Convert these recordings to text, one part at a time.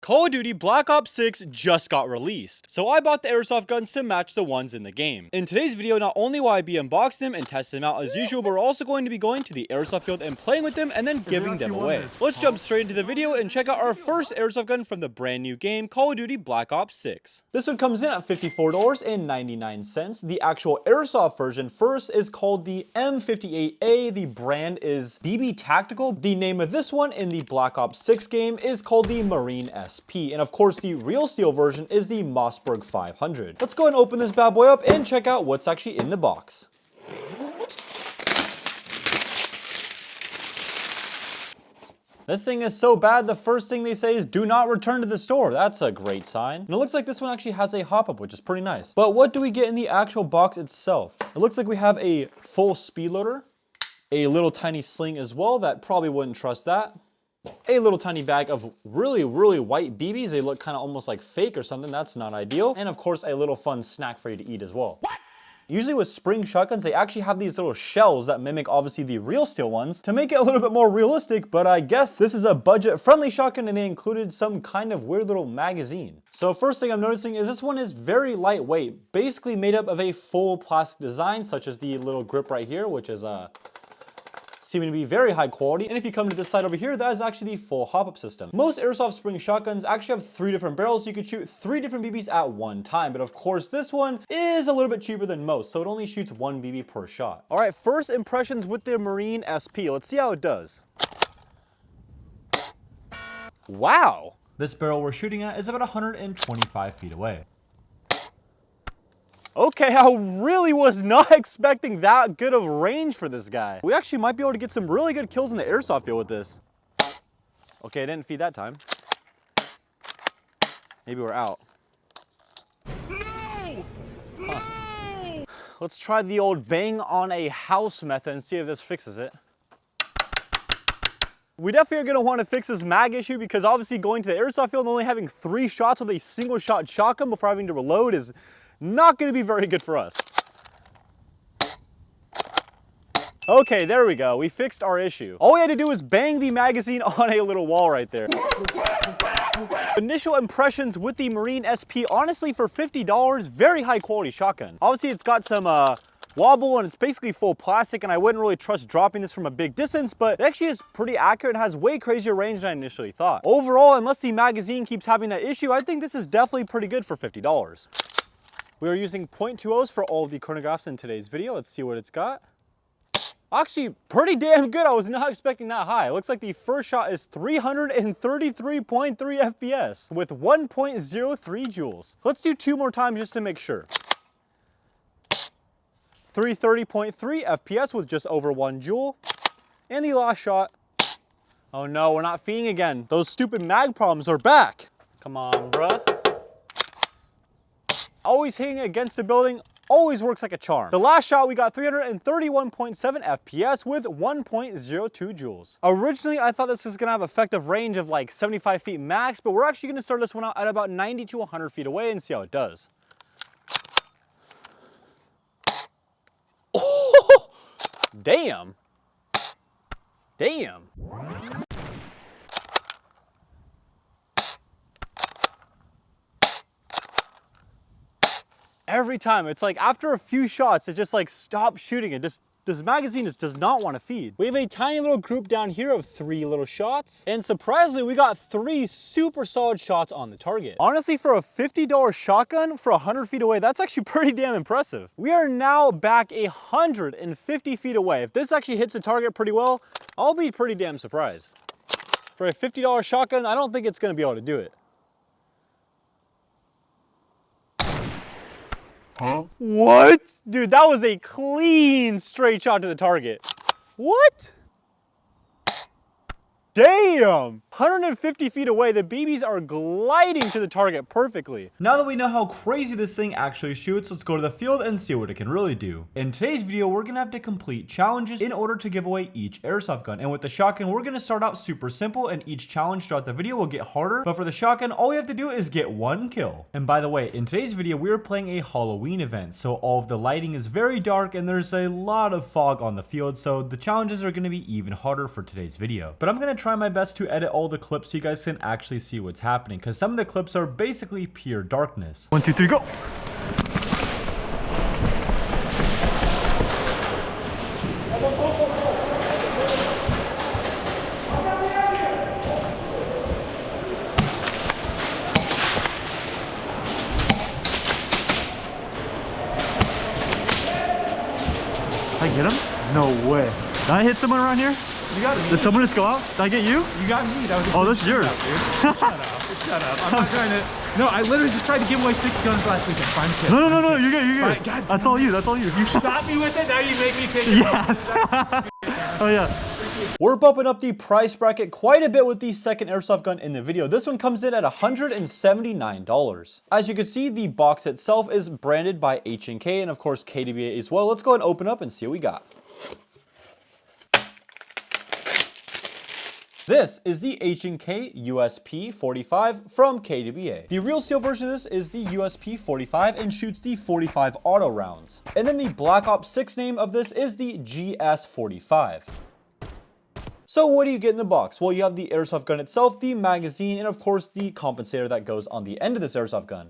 Call of Duty Black Ops 6 just got released, so I bought the airsoft guns to match the ones in the game. In today's video, not only will I be unboxing them and testing them out as usual, but we're also going to be going to the airsoft field and playing with them and then giving them away. Let's jump straight into the video and check out our first airsoft gun from the brand new game, Call of Duty Black Ops 6. This one comes in at $54.99. The actual airsoft version first is called the M4A1. The brand is BB Tactical. The name of this one in the Black Ops 6 game is called the Marine SP. And of course, the real steel version is the Mossberg 500. Let's go and open this bad boy up and check out what's actually in the box. This thing is so bad, the first thing they say is do not return to the store. That's a great sign. And it looks like this one actually has a hop-up, which is pretty nice. But what do we get in the actual box itself? It looks like we have a full speed loader, a little tiny sling as well, that probably wouldn't trust that. A little tiny bag of really white BBs. They look kind of almost like fake or something. That's not ideal. And of course, a little fun snack for you to eat as well. What? Usually with spring shotguns, they actually have these little shells that mimic obviously the real steel ones to make it a little bit more realistic, but I guess this is a budget-friendly shotgun and they included some kind of weird little magazine. So first thing I'm noticing is this one is very lightweight, basically made up of a full plastic design, such as the little grip right here, which is seeming to be very high quality. And if you come to this side over here, that is actually the full hop-up system. Most airsoft spring shotguns actually have 3 different barrels, so you could shoot 3 different BBs at one time. But of course, this one is a little bit cheaper than most, so it only shoots 1 BB per shot. All right, first impressions with the Marine SP. Let's see how it does. Wow. This barrel we're shooting at is about 125 feet away. Okay, I really was not expecting that good of range for this guy. We actually might be able to get some really good kills in the airsoft field with this. Okay, I didn't feed that time. Maybe we're out. No! No! Let's try the old bang on a house method and see if this fixes it. We definitely are going to want to fix this mag issue because obviously going to the airsoft field and only having 3 shots with a single shot shotgun before having to reload is not going to be very good for us. Okay, there we go. We fixed our issue. All we had to do was bang the magazine on a little wall right there. Initial impressions with the Marine SP, honestly for $50, very high quality shotgun. Obviously it's got some wobble and it's basically full plastic and I wouldn't really trust dropping this from a big distance, but it actually is pretty accurate and has way crazier range than I initially thought. Overall, unless the magazine keeps having that issue, I think this is definitely pretty good for $50. We are using .20s for all of the chronographs in today's video. Let's see what it's got. Actually, pretty damn good. I was not expecting that high. It looks like the first shot is 333.3 FPS with 1.03 joules. Let's do 2 more times just to make sure. 330.3 FPS with just over 1 joule. And the last shot. Oh no, we're not feeding again. Those stupid mag problems are back. Come on, bruh. Always hitting against the building always works like a charm. The last shot we got 331.7 FPS with 1.02 joules. Originally, I thought this was gonna have effective range of like 75 feet max, but we're actually gonna start this one out at about 90 to 100 feet away and see how it does. Oh, damn. Damn. Every time, it's like after a few shots, it just like stops shooting. It just, this magazine just does not want to feed. We have a tiny little group down here of 3 little shots. And surprisingly, we got 3 super solid shots on the target. Honestly, for a $50 shotgun for 100 feet away, that's actually pretty damn impressive. We are now back 150 feet away. If this actually hits the target pretty well, I'll be pretty damn surprised. For a $50 shotgun, I don't think it's gonna be able to do it. Huh? What? Dude, that was a clean straight shot to the target. What? Damn! 150 feet away, the BBs are gliding to the target perfectly. Now that we know how crazy this thing actually shoots, let's go to the field and see what it can really do. In today's video, we're gonna have to complete challenges in order to give away each airsoft gun. And with the shotgun, we're gonna start out super simple and each challenge throughout the video will get harder. But for the shotgun, all we have to do is get 1 kill. And by the way, in today's video, we are playing a Halloween event. So all of the lighting is very dark and there's a lot of fog on the field. So the challenges are gonna be even harder for today's video. But I'm gonna try my best to edit all the clips so you guys can actually see what's happening, because some of the clips are basically pure darkness. 1, 2, 3, go! Did I get him? No way. Did I hit someone around here? You got me. Did someone just go out? Did I get you? You got me. That was oh, that's yours. Shut up. Shut up. I'm not trying to. No, I literally just tried to give away 6 guns last weekend. Fine, kid. No, you're good, you're good. God, that's all you, that's all you. You shot me with it, now you make me take it. Yes. Oh yeah. We're bumping up the price bracket quite a bit with the second airsoft gun in the video. This one comes in at $179. As you can see, the box itself is branded by H&K and of course KWA as well. Let's go ahead and open up and see what we got. This is the H&K USP45 from KWA. The real steel version of this is the USP45 and shoots the 45 auto rounds. And then the Black Ops 6 name of this is the GS45. So what do you get in the box? Well, you have the airsoft gun itself, the magazine, and of course the compensator that goes on the end of this airsoft gun.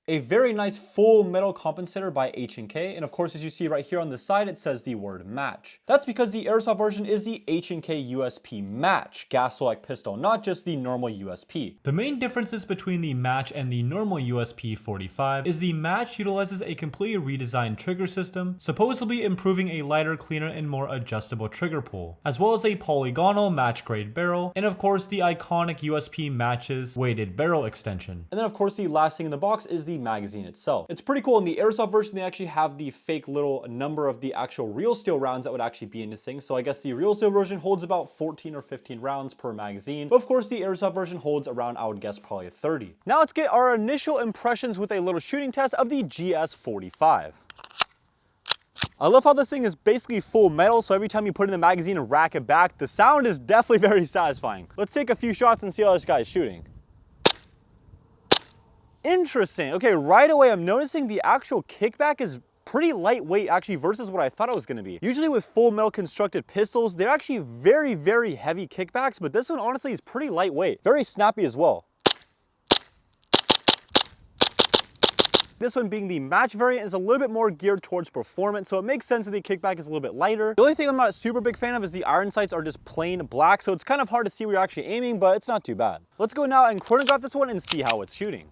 A very nice full metal compensator by H&K, and of course as you see right here on the side it says the word match. That's because the airsoft version is the H&K USP match gas-like pistol, not just the normal USP. The main differences between the match and the normal USP 45 is the match utilizes a completely redesigned trigger system, supposedly improving a lighter, cleaner, and more adjustable trigger pull, as well as a polygonal match grade barrel, and of course the iconic USP matches weighted barrel extension. And then of course the last thing in the box is the magazine itself. It's pretty cool. In the airsoft version they actually have the fake little number of the actual real steel rounds that would actually be in this thing. So I guess the real steel version holds about 14 or 15 rounds per magazine, but of course the airsoft version holds around, I would guess, probably 30. Now let's get our initial impressions with a little shooting test of the GS45. I love how this thing is basically full metal, so every time you put in the magazine and rack it back, the sound is definitely very satisfying. Let's take a few shots and see how this guy is shooting. Interesting. Okay, right away I'm noticing the actual kickback is pretty lightweight actually versus what I thought it was going to be. Usually with full metal constructed pistols, they're actually very, very heavy kickbacks, but this one honestly is pretty lightweight. Very snappy as well. This one being the match variant is a little bit more geared towards performance, so it makes sense that the kickback is a little bit lighter. The only thing I'm not a super big fan of is the iron sights are just plain black, so it's kind of hard to see where you're actually aiming, but it's not too bad. Let's go now and chronograph this one and see how it's shooting.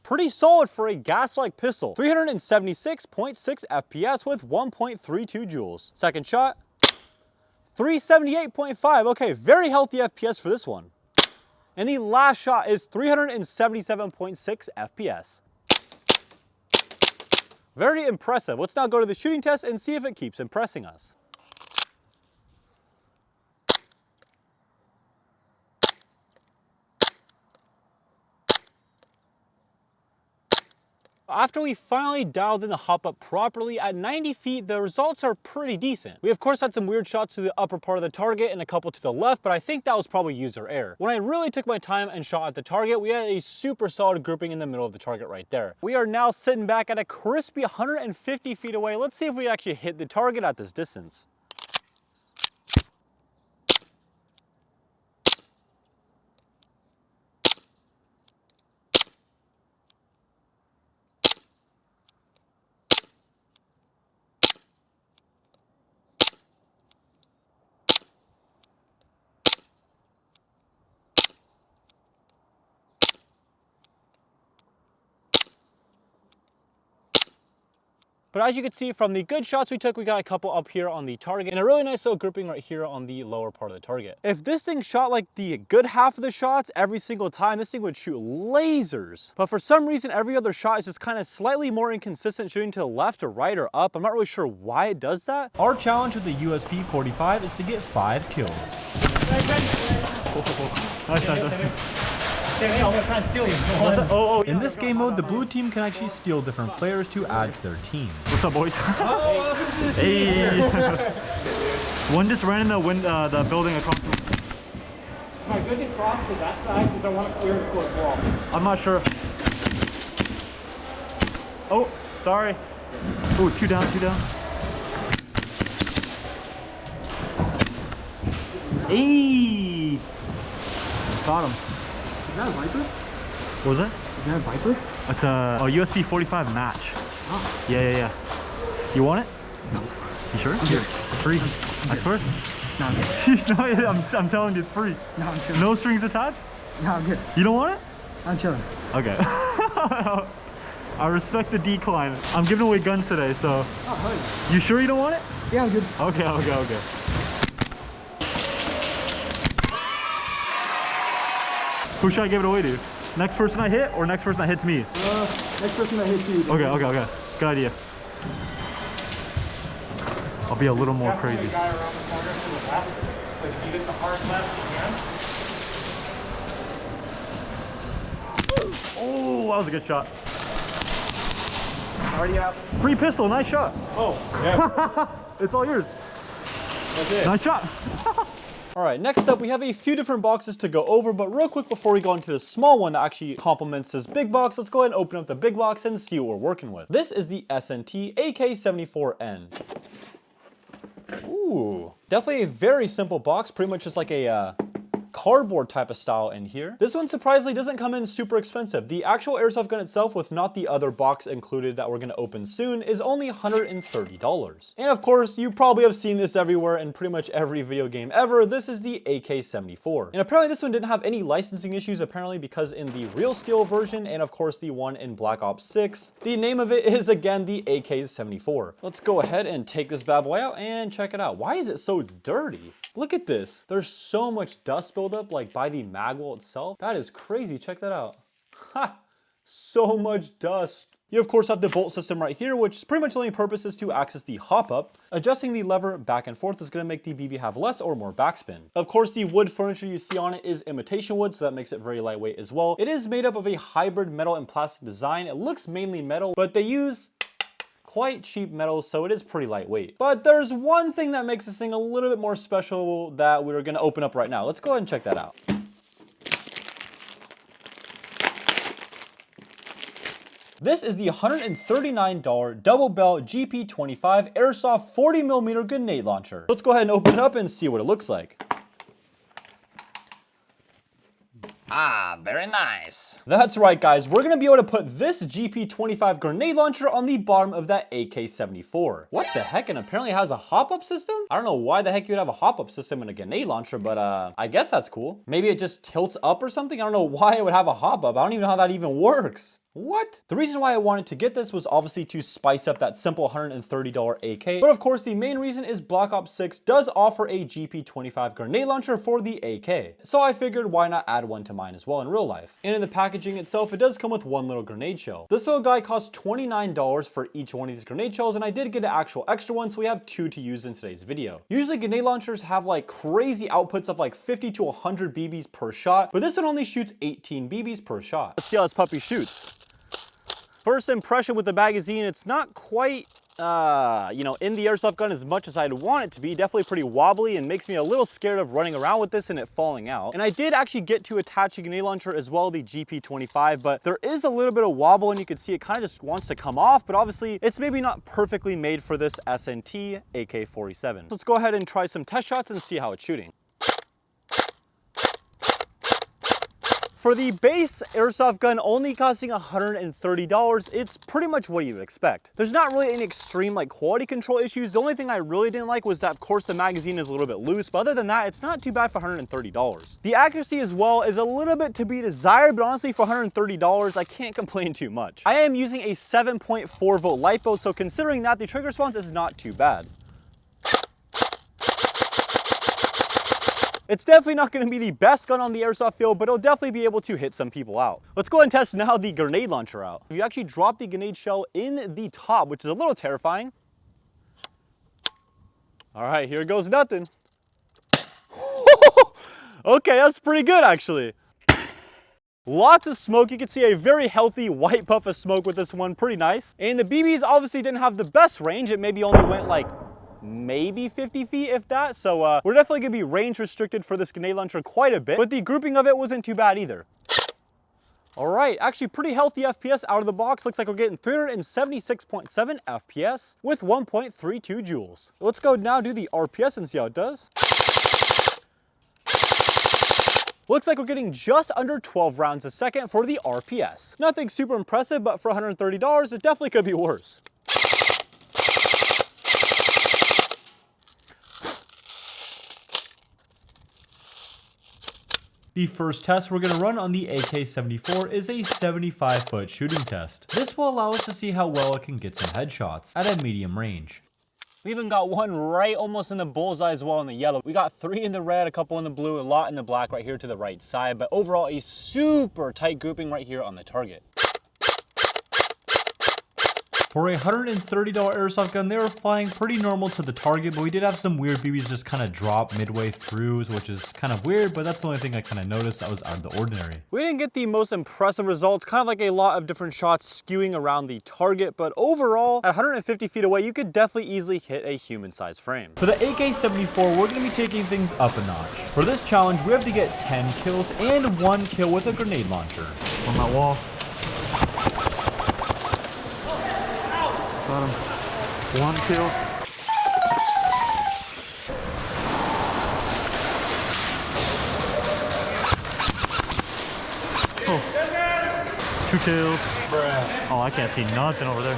Pretty solid for a gas-like pistol. 376.6 FPS with 1.32 joules. Second shot, 378.5. Okay, very healthy FPS for this one. And the last shot is 377.6 FPS. Very impressive. Let's now go to the shooting test and see if it keeps impressing us. After we finally dialed in the hop up properly, at 90 feet, the results are pretty decent. We of course had some weird shots to the upper part of the target and a couple to the left, but I think that was probably user error. When I really took my time and shot at the target, we had a super solid grouping in the middle of the target right there. We are now sitting back at a crispy 150 feet away. Let's see if we actually hit the target at this distance. But as you can see from the good shots we took, we got a couple up here on the target and a really nice little grouping right here on the lower part of the target. If this thing shot like the good half of the shots every single time, this thing would shoot lasers. But for some reason, every other shot is just kind of slightly more inconsistent, shooting to the left or right or up. I'm not really sure why it does that. Our challenge with the USP 45 is to get 5 kills. In this game mode, the blue team can actually steal different players to add to their team. What's up, boys? Hey. One just ran in the building across. Am I good to cross to that side because I want to clear the court wall? I'm not sure. Oh, sorry. Oh, two down, two down. Hey! Got him. Is that a Viper? What was it? Is that a Viper? It's a USP45 match. Oh. Yeah. You want it? No. You sure? I'm good. It's free. I swear. No, I'm good. I'm telling you, it's free. No, I'm chilling. No strings attached? No, I'm good. You don't want it? I'm chilling. Okay. I respect the decline. I'm giving away guns today, so. Oh, hell You sure you don't want it? yeah. I'm good. Okay. Who should I give it away to? Next person I hit or next person that hits me? Next person that hits you. Okay. Good idea. I'll be a little more crazy. The guy around the corner to the left. Like if you hit the hard left, you can. Oh, that was a good shot. Already out. Free pistol, nice shot. Oh, yeah. It's all yours. That's it. Nice shot. All right, next up, we have a few different boxes to go over, but real quick before we go into the small one that actually complements this big box, let's go ahead and open up the big box and see what we're working with. This is the S&T AK74N. Ooh, definitely a very simple box, pretty much just like a cardboard type of style in here. This one surprisingly doesn't come in super expensive. The actual airsoft gun itself, with not the other box included that we're gonna open soon, is only $130. And of course, you probably have seen this everywhere in pretty much every video game ever. This is the AK-74. And apparently this one didn't have any licensing issues apparently, because in the real steel version, and of course the one in Black Ops 6, the name of it is again the AK-74. Let's go ahead and take this bad boy out and check it out. Why is it so dirty? Look at this. There's so much dust buildup like by the magwell itself. That is crazy. Check that out. Ha! So much dust. You of course have the bolt system right here, which pretty much the only purpose is to access the hop up. Adjusting the lever back and forth is going to make the BB have less or more backspin. Of course, the wood furniture you see on it is imitation wood, so that makes it very lightweight as well. It is made up of a hybrid metal and plastic design. It looks mainly metal, but they use quite cheap metals, so it is pretty lightweight. But there's one thing that makes this thing a little bit more special that we're gonna open up right now. Let's go ahead and check that out. This is the $139 double bell GP25 Airsoft 40mm grenade launcher. Let's go ahead and open it up and see what it looks like. Ah, very nice. That's right, guys. We're gonna be able to put this GP25 grenade launcher on the bottom of that AK-74. What the heck? And apparently it has a hop-up system? I don't know why the heck you would have a hop-up system in a grenade launcher, but I guess that's cool. Maybe it just tilts up or something? I don't know why it would have a hop-up. I don't even know how that even works. What? The reason why I wanted to get this was obviously to spice up that simple $130 AK, but of course the main reason is Black Ops 6 does offer a GP25 grenade launcher for the AK. So I figured why not add one to mine as well in real life. And in the packaging itself, it does come with one little grenade shell. This little guy costs $29 for each one of these grenade shells, and I did get an actual extra one, so we have two to use in today's video. Usually grenade launchers have like crazy outputs of like 50 to 100 BBs per shot, but this one only shoots 18 BBs per shot. Let's see how this puppy shoots. First impression with the magazine, it's not quite, in the airsoft gun as much as I'd want it to be. Definitely pretty wobbly and makes me a little scared of running around with this and it falling out. And I did actually get to attach a grenade launcher as well, the GP25, but there is a little bit of wobble and you can see it kind of just wants to come off, but obviously it's maybe not perfectly made for this S&T AK-47. Let's go ahead and try some test shots and see how it's shooting. For the base airsoft gun only costing $130, it's pretty much what you would expect. There's not really any extreme like quality control issues. The only thing I really didn't like was that of course the magazine is a little bit loose, but other than that, it's not too bad for $130. The accuracy as well is a little bit to be desired, but honestly for $130, I can't complain too much. I am using a 7.4 volt LiPo, so considering that, the trigger response is not too bad. It's definitely not going to be the best gun on the airsoft field, but it'll definitely be able to hit some people out. Let's go and test now the grenade launcher out. You actually drop the grenade shell in the top, which is a little terrifying. All right, here goes nothing. Okay, that's pretty good actually. Lots of smoke. You can see a very healthy white puff of smoke with this one, pretty nice. And the BBs obviously didn't have the best range. It maybe only went like maybe 50 feet if that, so we're definitely gonna be range restricted for this grenade launcher quite a bit, but the grouping of it wasn't too bad either. All right, actually pretty healthy FPS out of the box. Looks like we're getting 376.7 FPS with 1.32 joules. Let's go now do the RPS and see how it does. Looks like we're getting just under 12 rounds a second for the RPS. Nothing super impressive, but for $130, it definitely could be worse. The first test we're going to run on the AK-74 is a 75-foot shooting test. This will allow us to see how well it can get some headshots at a medium range. We even got one right almost in the bullseye as well in the yellow. We got 3 in the red, a couple in the blue, a lot in the black right here to the right side, but overall a super tight grouping right here on the target. For a $130 airsoft gun, they were flying pretty normal to the target, but we did have some weird BBs just kind of drop midway through, which is kind of weird, but that's the only thing I kind of noticed that was out of the ordinary. We didn't get the most impressive results, kind of like a lot of different shots skewing around the target, but overall, at 150 feet away, you could definitely easily hit a human-sized frame. For the AK-74, we're going to be taking things up a notch. For this challenge, we have to get 10 kills and 1 kill with a grenade launcher. On that wall. Got him. 1 kill. Oh. 2 kills. Bruh. Oh, I can't see nothing over there.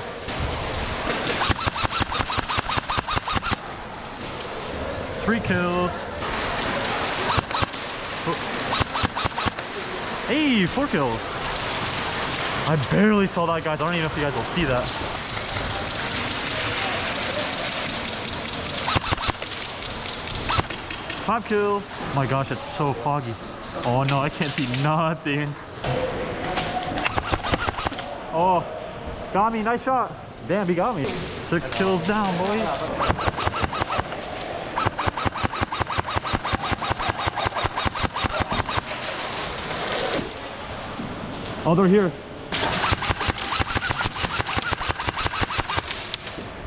Three kills. Oh. Hey, 4 kills. I barely saw that, guys. I don't even know if you guys will see that. Five kills. Oh my gosh, it's so foggy. Oh no, I can't see nothing. Oh, got me. Nice shot. Damn, he got me. 6 kills down, boy. Oh, they're here.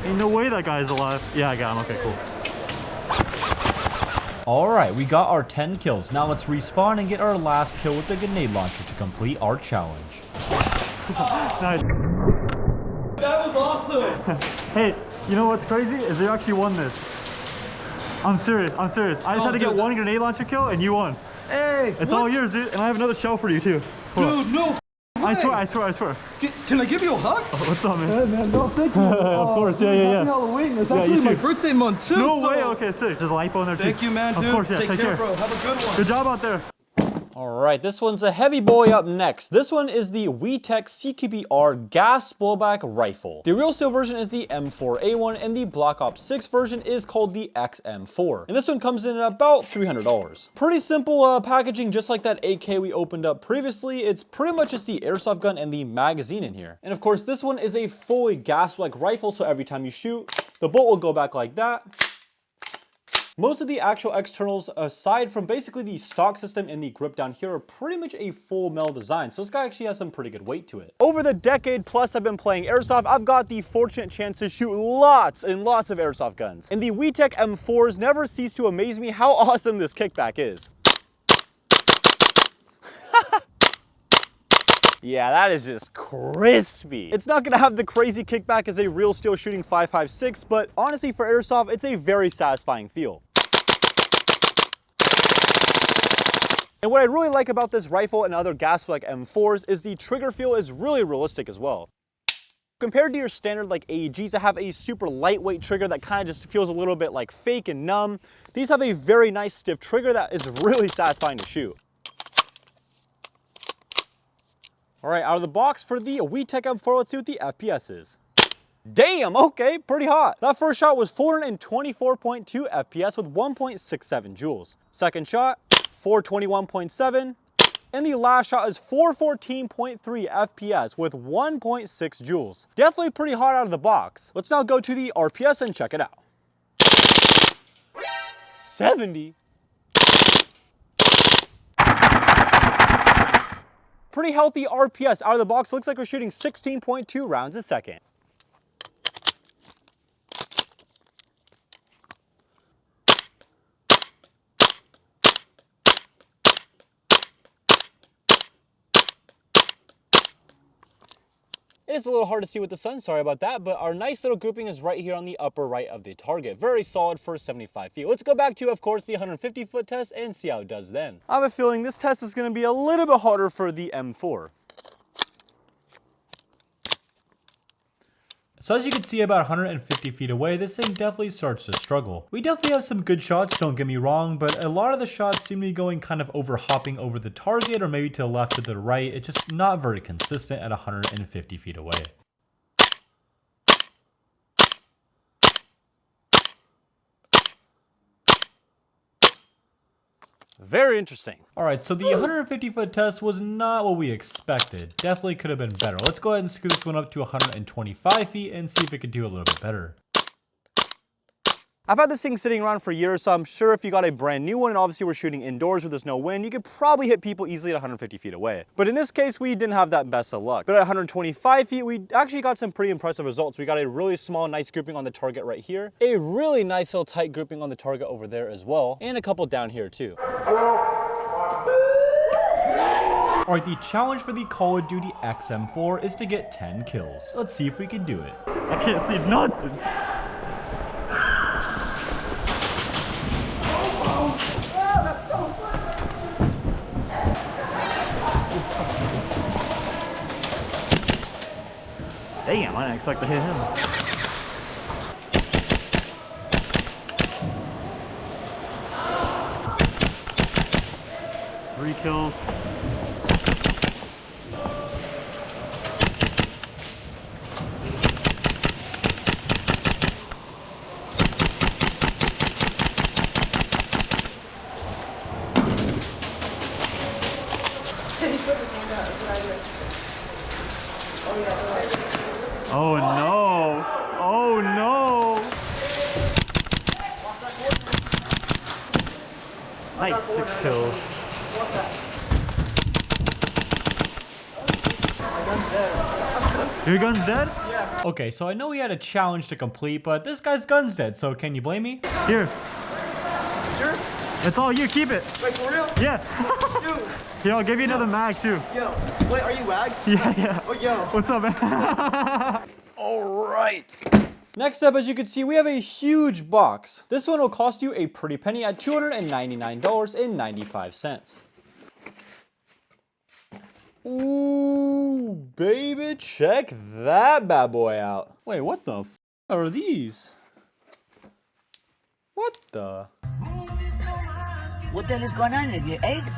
Ain't no way that guy's alive. Yeah, I got him. Okay, cool. Alright, we got our 10 kills. Now let's respawn and get our last kill with the grenade launcher to complete our challenge. Nice. That was awesome. Hey, you know what's crazy? Is they actually won this. I'm serious. I'm serious. I just had to get 1 grenade launcher kill and you won. Hey, It's all yours, dude. And I have another shell for you too. Hold dude, no. I swear. Can I give you a hug? Oh, what's up, man? Hey, man, no, thank you. Of course, yeah. Happy Halloween. It's actually my birthday month, too. No so... way, okay, sick. There's a lipo in there, too. Thank you, man, dude. Of course, yeah, Take care, bro. Have a good one. Good job out there. All right, this one's a heavy boy up next. This one is the WeTech CQB-R gas blowback rifle. The real steel version is the M4A1 and the Black Ops 6 version is called the XM4. And this one comes in at about $300. Pretty simple packaging, just like that AK we opened up previously. It's pretty much just the airsoft gun and the magazine in here. And of course, this one is a fully gas-like rifle, so every time you shoot, the bolt will go back like that. Most of the actual externals, aside from basically the stock system and the grip down here, are pretty much a full metal design, so this guy actually has some pretty good weight to it. Over the decade plus I've been playing airsoft, I've got the fortunate chance to shoot lots and lots of airsoft guns. And the WeTech M4s never cease to amaze me how awesome this kickback is. Yeah, that is just crispy. It's not gonna have the crazy kickback as a real steel shooting 5.56, but honestly for airsoft, it's a very satisfying feel. And what I really like about this rifle and other gas-like M4s is the trigger feel is really realistic as well. Compared to your standard like AEGs that have a super lightweight trigger that kind of just feels a little bit like fake and numb, these have a very nice stiff trigger that is really satisfying to shoot. All right, out of the box for the WeTech M4, let's see what the FPS is. Damn, okay, pretty hot. That first shot was 424.2 FPS with 1.67 joules. Second shot, 421.7. And the last shot is 414.3 FPS with 1.6 joules. Definitely pretty hot out of the box. Let's now go to the RPS and check it out. 70. Pretty healthy RPS out of the box. Looks like we're shooting 16.2 rounds a second. It is a little hard to see with the sun, sorry about that, but our nice little grouping is right here on the upper right of the target. Very solid for 75 feet. Let's go back to, of course, the 150 foot test and see how it does then. I have a feeling this test is going to be a little bit harder for the M4. So as you can see, about 150 feet away, this thing definitely starts to struggle. We definitely have some good shots, don't get me wrong, but a lot of the shots seem to be going kind of hopping over the target or maybe to the left or the right. It's just not very consistent at 150 feet away. Very interesting. All right, so the 150 foot test was not what we expected. Definitely could have been better. Let's go ahead and scoot this one up to 125 feet and see if it could do a little bit better. I've had this thing sitting around for years, so I'm sure if you got a brand new one and obviously we're shooting indoors where there's no wind, you could probably hit people easily at 150 feet away. But in this case, we didn't have that best of luck. But at 125 feet, we actually got some pretty impressive results. We got a really small, nice grouping on the target right here, a really nice little tight grouping on the target over there as well, and a couple down here too. All right, the challenge for the Call of Duty XM4 is to get 10 kills. Let's see if we can do it. I can't see nothing. Damn, I didn't expect to hit him. Three kills. Oh no! Oh no! Nice, 6 kills. Your gun's dead? Yeah. Okay, so I know we had a challenge to complete, but this guy's gun's dead, so can you blame me? Here. Sure? It's all you, keep it. Wait, for real? Yeah. Dude. Here, I'll give you another mag too. Yo. Wait, are you WAG? Yeah, yeah. Oh, yo. What's up, man? All right. Next up, as you can see, we have a huge box. This one will cost you a pretty penny at $299.95. Ooh, baby, check that bad boy out. Wait, what the f are these? What the? What the hell is going on with your eggs?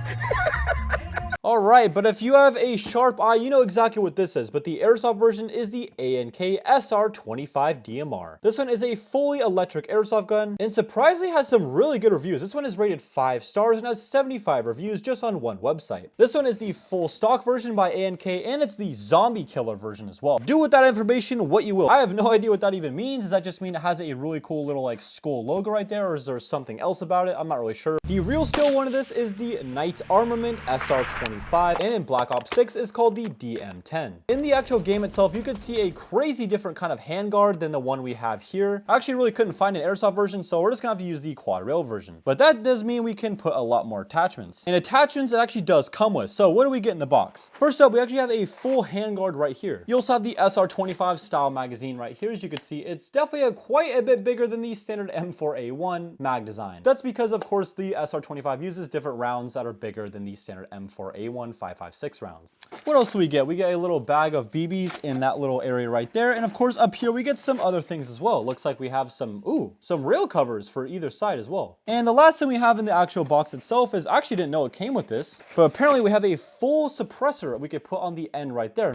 All right, but if you have a sharp eye, you know exactly what this is, but the airsoft version is the H&K SR25 DMR. This one is a fully electric airsoft gun and surprisingly has some really good reviews. This one is rated 5 stars and has 75 reviews just on one website. This one is the full stock version by H&K and it's the zombie killer version as well. Do with that information what you will. I have no idea what that even means. Does that just mean it has a really cool little like skull logo right there, or is there something else about it? I'm not really sure. The real still one of this is the Knights Armament SR25. And in Black Ops 6 is called the DM10. In the actual game itself, you could see a crazy different kind of handguard than the one we have here. I actually really couldn't find an airsoft version, so we're just gonna have to use the quad rail version. But that does mean we can put a lot more attachments. And attachments it actually does come with. So what do we get in the box? First up, we actually have a full handguard right here. You also have the SR25 style magazine right here. As you can see, it's definitely quite a bit bigger than the standard M4A1 mag design. That's because, of course, the SR25 uses different rounds that are bigger than the standard M4A1 5.56 rounds. What else do we get? We get a little bag of BBs in that little area right there. And of course, up here, we get some other things as well. Looks like we have some rail covers for either side as well. And the last thing we have in the actual box itself is, I actually didn't know it came with this, but apparently we have a full suppressor we could put on the end right there.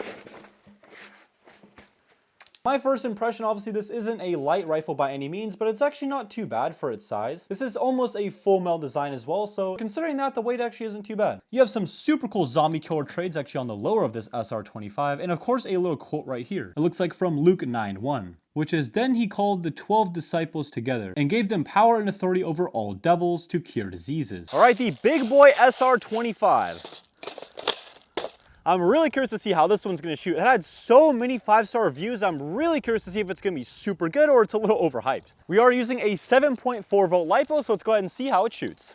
My first impression, obviously this isn't a light rifle by any means, but it's actually not too bad for its size. This is almost a full metal design as well, so considering that, the weight actually isn't too bad. You have some super cool zombie killer trades actually on the lower of this SR25, and of course a little quote right here. It looks like from Luke 9:1. Which is, then he called the 12 disciples together and gave them power and authority over all devils to cure diseases. All right, the big boy SR25. I'm really curious to see how this one's gonna shoot. It had so many 5-star reviews. I'm really curious to see if it's gonna be super good or it's a little overhyped. We are using a 7.4 volt LiPo, so let's go ahead and see how it shoots.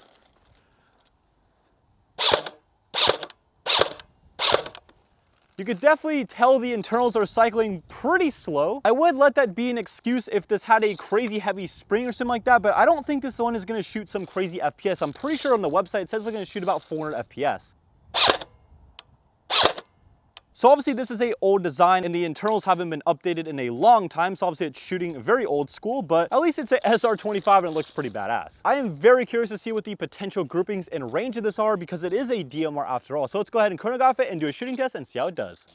You could definitely tell the internals are cycling pretty slow. I would let that be an excuse if this had a crazy heavy spring or something like that, but I don't think this one is gonna shoot some crazy FPS. I'm pretty sure on the website it says it's gonna shoot about 400 FPS. So obviously this is a old design and the internals haven't been updated in a long time. So obviously it's shooting very old school, but at least it's an SR25 and it looks pretty badass. I am very curious to see what the potential groupings and range of this are because it is a DMR after all. So let's go ahead and chronograph it and do a shooting test and see how it does.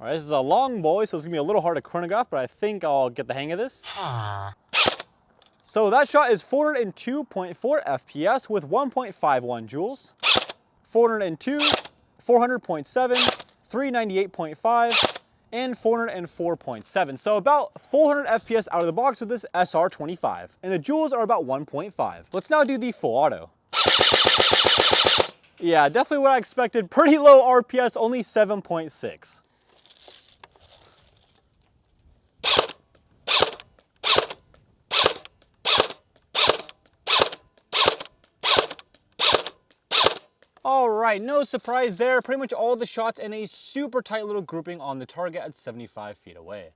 All right, this is a long boy, so it's gonna be a little hard to chronograph, but I think I'll get the hang of this. So that shot is 402.4 FPS with 1.51 joules. 402, 400.7, 398.5, and 404.7. So about 400 FPS out of the box with this SR25. And the joules are about 1.5. Let's now do the full auto. Yeah, definitely what I expected. Pretty low RPS, only 7.6. All right, no surprise there. Pretty much all the shots in a super tight little grouping on the target at 75 feet away.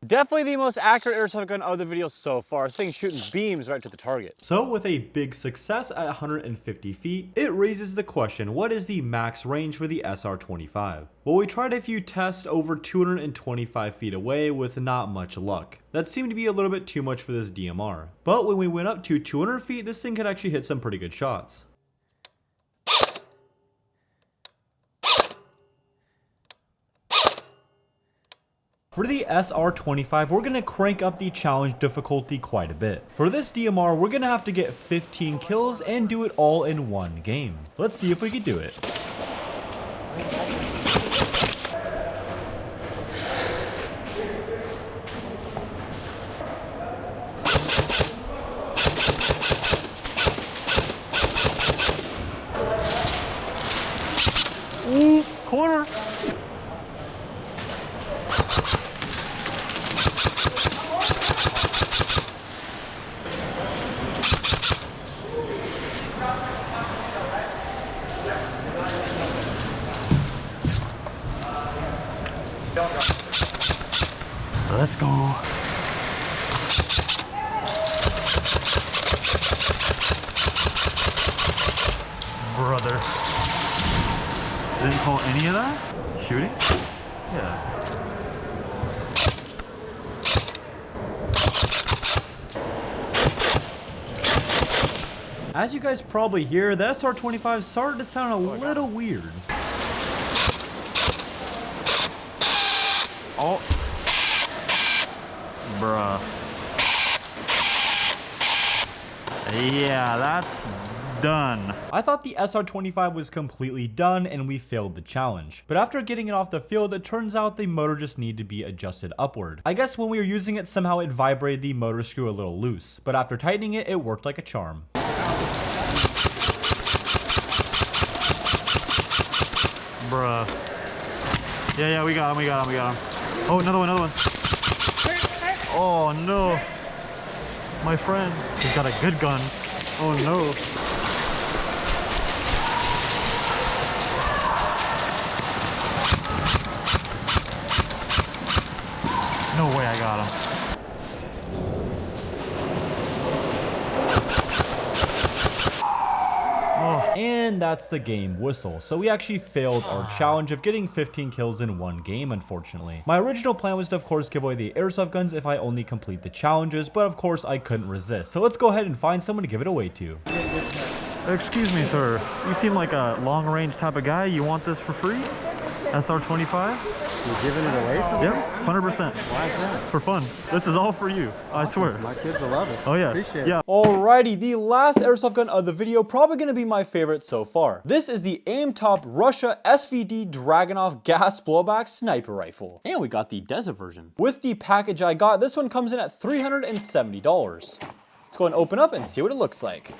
Definitely the most accurate airsoft gun of the video so far. This thing's shooting beams right to the target. So with a big success at 150 feet, it raises the question, what is the max range for the SR25? Well, we tried a few tests over 225 feet away with not much luck. That seemed to be a little bit too much for this DMR. But when we went up to 200 feet, this thing could actually hit some pretty good shots. For the SR25, we're going to crank up the challenge difficulty quite a bit. For this DMR, we're going to have to get 15 kills and do it all in one game. Let's see if we can do it. Ooh, corner. Let's go. Brother. Didn't call any of that? Shooting? Yeah. As you guys probably hear, the SR25 started to sound a little weird. Oh. Bruh. Yeah, that's done. I thought the SR25 was completely done and we failed the challenge. But after getting it off the field, it turns out the motor just needed to be adjusted upward. I guess when we were using it, somehow it vibrated the motor screw a little loose. But after tightening it, it worked like a charm. Bruh. Yeah, we got him. Oh, another one. Oh no. My friend. He's got a good gun. Oh no. No way I got him. And that's the game whistle. So we actually failed our challenge of getting 15 kills in one game, unfortunately. My original plan was to of course give away the airsoft guns if I only complete the challenges, but of course I couldn't resist. So let's go ahead and find someone to give it away to. Excuse me, sir. You seem like a long-range type of guy. You want this for free? SR25? You're giving it away for me? Yep, 100%. Why is that? For fun. This is all for you. I swear. My kids will love it. Oh yeah. Appreciate it. Yeah. Alrighty, the last airsoft gun of the video, probably gonna be my favorite so far. This is the Aim Top Russia SVD Dragunov gas blowback sniper rifle. And we got the Desert version. With the package I got, this one comes in at $370. Let's go and open up and see what it looks like.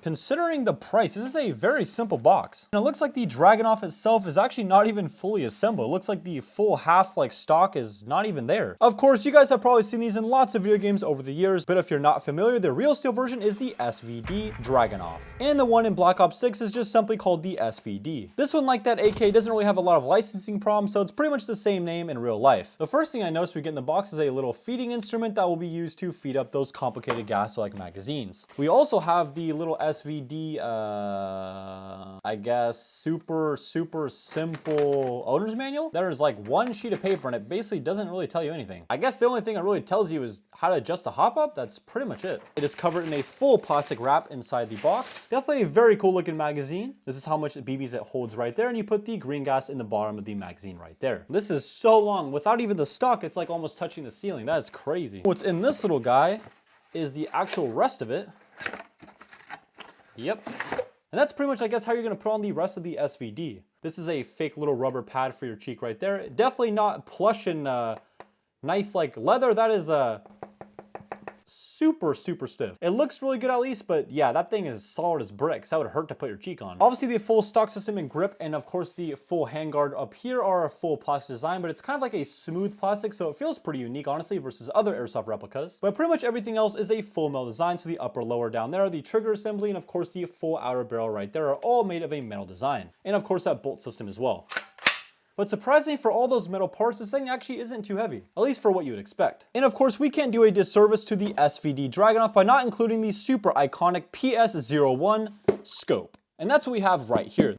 Considering the price, this is a very simple box. And it looks like the Dragunov itself is actually not even fully assembled. It looks like the full half like stock is not even there. Of course, you guys have probably seen these in lots of video games over the years, but if you're not familiar, the real steel version is the SVD Dragunov. And the one in Black Ops 6 is just simply called the SVD. This one, like that AK, doesn't really have a lot of licensing problems, so it's pretty much the same name in real life. The first thing I noticed we get in the box is a little feeding instrument that will be used to feed up those complicated gas-like magazines. We also have the little SVD, I guess, super simple owner's manual. There's like one sheet of paper and it basically doesn't really tell you anything. I guess the only thing it really tells you is how to adjust the hop up. That's pretty much it. It is covered in a full plastic wrap inside the box. Definitely a very cool looking magazine. This is how much BBs it holds right there, and you put the green gas in the bottom of the magazine right there. This is so long. Without even the stock, it's like almost touching the ceiling. That is crazy. What's in this little guy is the actual rest of it. Yep. And that's pretty much, I guess, how you're gonna put on the rest of the SVD. This is a fake little rubber pad for your cheek right there. Definitely not plush and nice like leather. That is super stiff. It looks really good at least, but yeah, that thing is solid as bricks. That would hurt to put your cheek on. Obviously the full stock system and grip, and of course the full handguard up here are a full plastic design, but it's kind of like a smooth plastic, so it feels pretty unique honestly versus other Airsoft replicas. But pretty much everything else is a full metal design, so the upper lower down there, the trigger assembly, and of course the full outer barrel right there are all made of a metal design. And of course that bolt system as well. But surprisingly, for all those metal parts, this thing actually isn't too heavy, at least for what you would expect. And of course, we can't do a disservice to the SVD Dragunov by not including the super iconic PS01 scope. And that's what we have right here.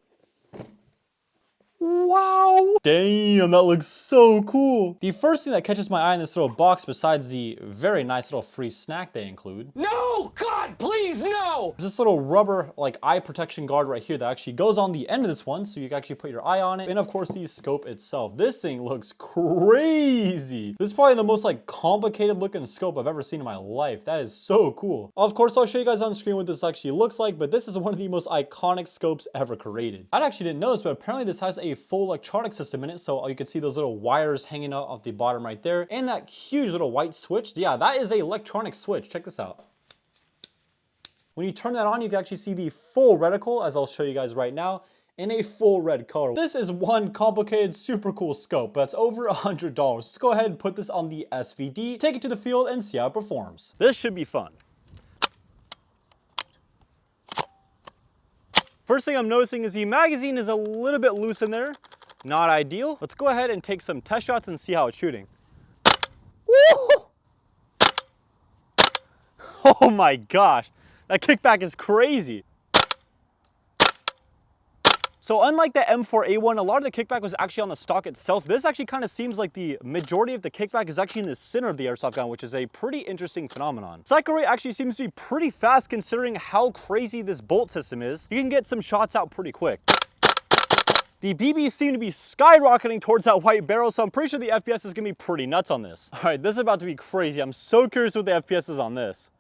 Wow! Damn, that looks so cool. The first thing that catches my eye in this little box, besides the very nice little free snack they include, No! God, please, no! is this little rubber like eye protection guard right here that actually goes on the end of this one, so you can actually put your eye on it. And of course the scope itself. This thing looks crazy. This is probably the most like complicated looking scope I've ever seen in my life. That is so cool. Of course, I'll show you guys on screen what this actually looks like, but this is one of the most iconic scopes ever created. I actually didn't know this, but apparently this has a full electronic system in it, so you can see those little wires hanging out of the bottom right there, and that huge little white switch. Yeah, that is an electronic switch. Check this out. When you turn that on, you can actually see the full reticle, as I'll show you guys right now, in a full red color. This is one complicated, super cool scope, but it's over $100. Let's go ahead and put this on the SVD, take it to the field, and see how it performs. This should be fun. First thing I'm noticing is the magazine is a little bit loose in there. Not ideal. Let's go ahead and take some test shots and see how it's shooting. Woo! Oh my gosh, that kickback is crazy. So unlike the M4A1, a lot of the kickback was actually on the stock itself. This actually kind of seems like the majority of the kickback is actually in the center of the airsoft gun, which is a pretty interesting phenomenon. Cycle rate actually seems to be pretty fast considering how crazy this bolt system is. You can get some shots out pretty quick. The BBs seem to be skyrocketing towards that white barrel, so I'm pretty sure the FPS is gonna be pretty nuts on this. All right, this is about to be crazy. I'm so curious what the FPS is on this.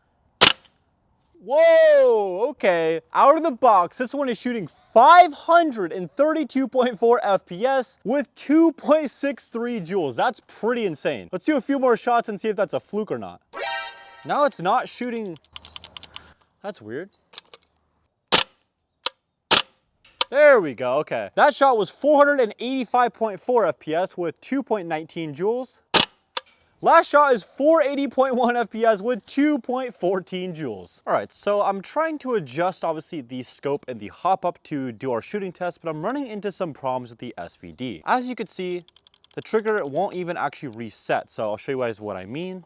Whoa, okay. Out of the box, this one is shooting 532.4 FPS with 2.63 joules. That's pretty insane. Let's do a few more shots and see if that's a fluke or not. Now it's not shooting. That's weird. There we go, okay. That shot was 485.4 FPS with 2.19 joules. Last shot is 480.1 FPS with 2.14 joules. All right, so I'm trying to adjust obviously the scope and the hop up to do our shooting test, but I'm running into some problems with the SVD. As you can see, the trigger won't even actually reset. So I'll show you guys what I mean.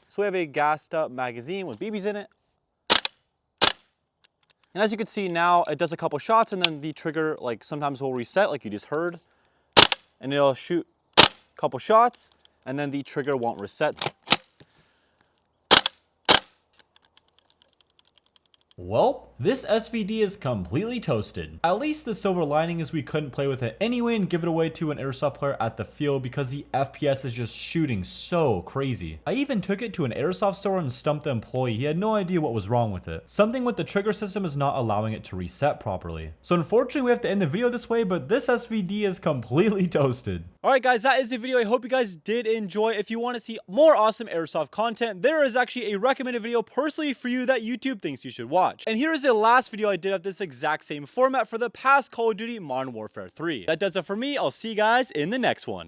So we have a gassed up magazine with BBs in it. And as you can see now, it does a couple shots and then the trigger like sometimes will reset like you just heard. And it'll shoot a couple shots and then the trigger won't reset. Well, this SVD is completely toasted. At least the silver lining is we couldn't play with it anyway and give it away to an airsoft player at the field because the FPS is just shooting so crazy. I even took it to an airsoft store and stumped the employee. He had no idea what was wrong with it. Something with the trigger system is not allowing it to reset properly. So unfortunately we have to end the video this way, but this SVD is completely toasted. Alright guys, that is the video. I hope you guys did enjoy. If you want to see more awesome airsoft content, there is actually a recommended video personally for you that YouTube thinks you should watch. watch. And here is the last video I did of this exact same format for the past Call of Duty Modern Warfare 3. That does it for me. I'll see you guys in the next one.